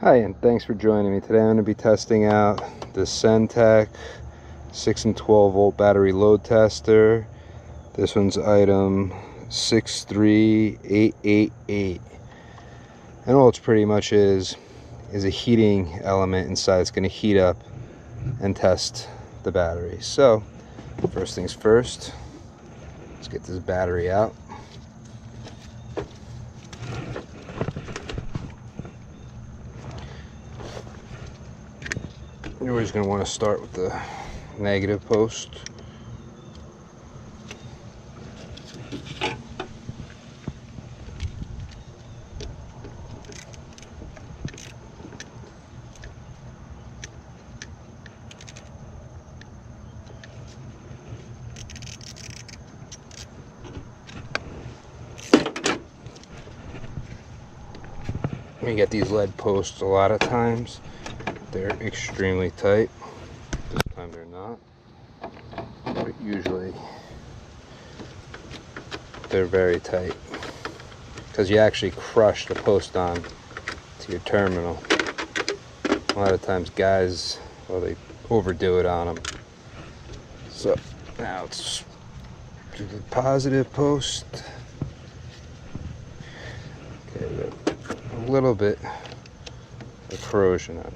Hi, and thanks for joining me. Today I'm going to be testing out the Cen-Tech 6 and 12 volt battery load tester. This one's item 63888. And all it's pretty much is a heating element inside. It's going to heat up and test the battery. So, first things first, let's get this battery out. You're always going to want to start with the negative post. When you get these lead posts, a lot of times they're extremely tight. This time they're not, but usually they're very tight because you actually crush the post on to your terminal. A lot of times guys, well, they overdo it on them. So now let's do the positive post. Okay, we got a little bit of corrosion on here.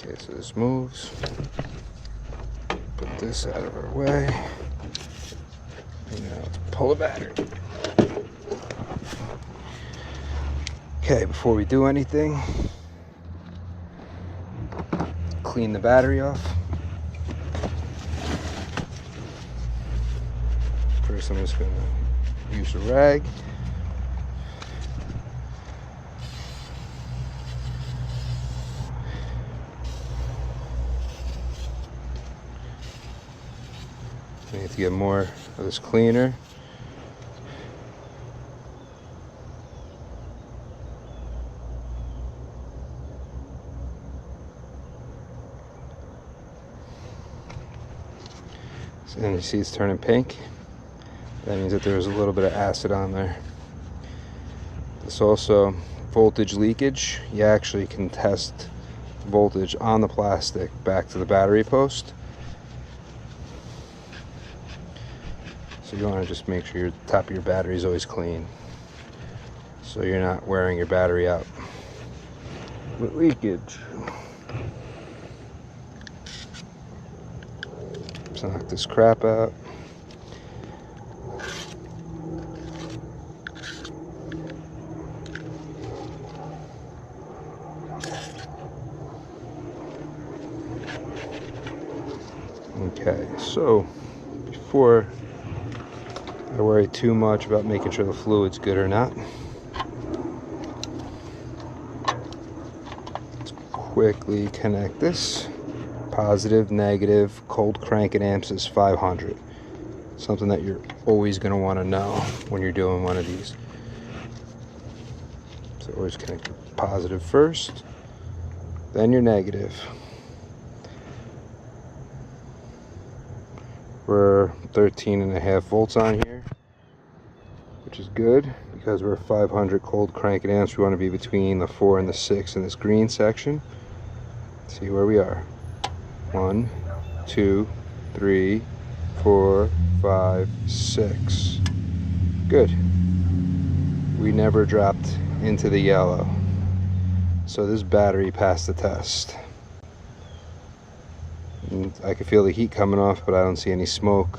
Okay, so this moves. Put this out of our way. And now let's pull the battery. Okay, before we do anything, clean the battery off. First, I'm just going to use a rag. I need to get more of this cleaner. And you see it's turning pink. That means that there's a little bit of acid on there. This also, voltage leakage. You actually can test voltage on the plastic back to the battery post. So you want to just make sure your top of your battery is always clean, so you're not wearing your battery out with leakage. Let's knock this crap out. Okay, so before I worry too much about making sure the fluid's good or not, let's quickly connect this. Positive, negative, cold cranking amps is 500. Something that you're always going to want to know when you're doing one of these. So always connect your positive first, then your negative. We're 13.5 volts on here, which is good because we're 500 cold cranking amps. We want to be between the 4 and the 6 in this green section. Let's see where we are. 1, 2, 3, 4, 5, 6. Good. We never dropped into the yellow. So this battery passed the test. And I can feel the heat coming off, but I don't see any smoke.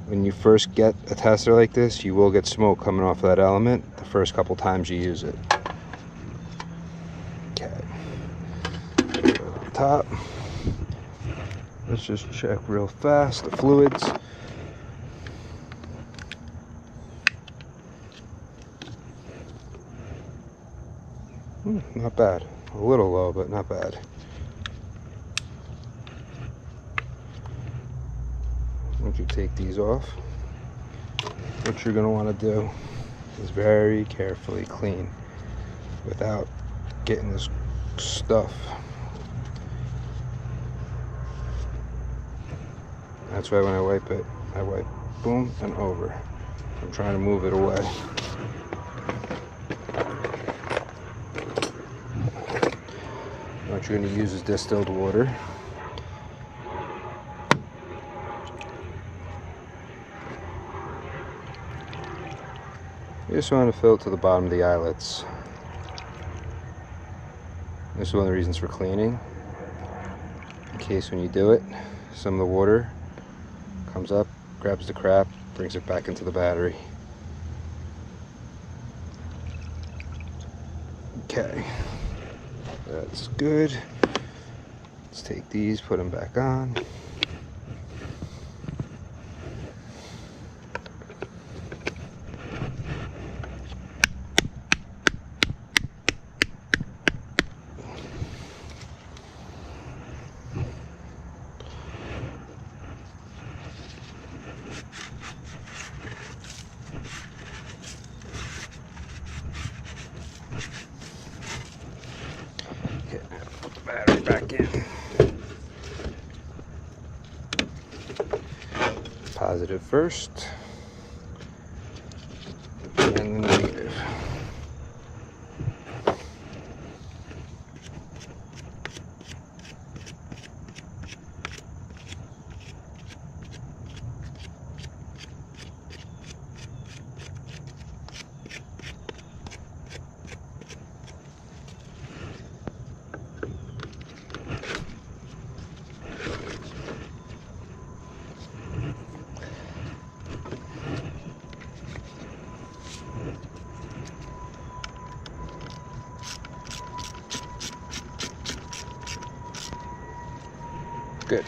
When you first get a tester like this, you will get smoke coming off of that element the first couple times you use it. Okay. Top. Let's just check real fast the fluids. Not bad. A little low, but not bad. Once you take these off, what you're going to want to do is very carefully clean without getting this stuff That's why when I wipe it, I wipe boom and over. I'm trying to move it away. What you're going to use is distilled water. You just want to fill it to the bottom of the eyelets. This is one of the reasons for cleaning. In case when you do it, some of the water comes up, grabs the crap, brings it back into the battery. Okay, that's good. Let's take these, put them back on. Okay, put the battery back in. Positive first, and then negative. Good.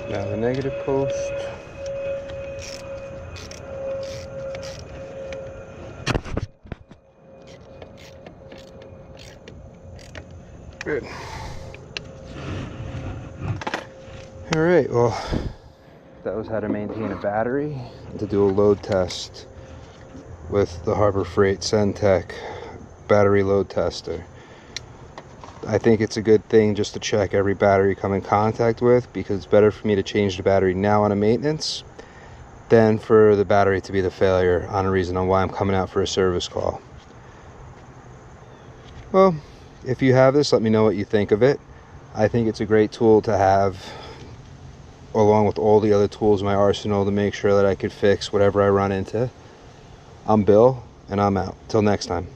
Now the negative post. Good. All right, well, that was how to maintain a battery, to do a load test with the Harbor Freight Cen-Tech Battery Load Tester. I think it's a good thing just to check every battery you come in contact with, because it's better for me to change the battery now on a maintenance than for the battery to be the failure on a reason on why I'm coming out for a service call. Well, if you have this, let me know what you think of it. I think it's a great tool to have along with all the other tools in my arsenal to make sure that I could fix whatever I run into. I'm Bill, and I'm out. Till next time.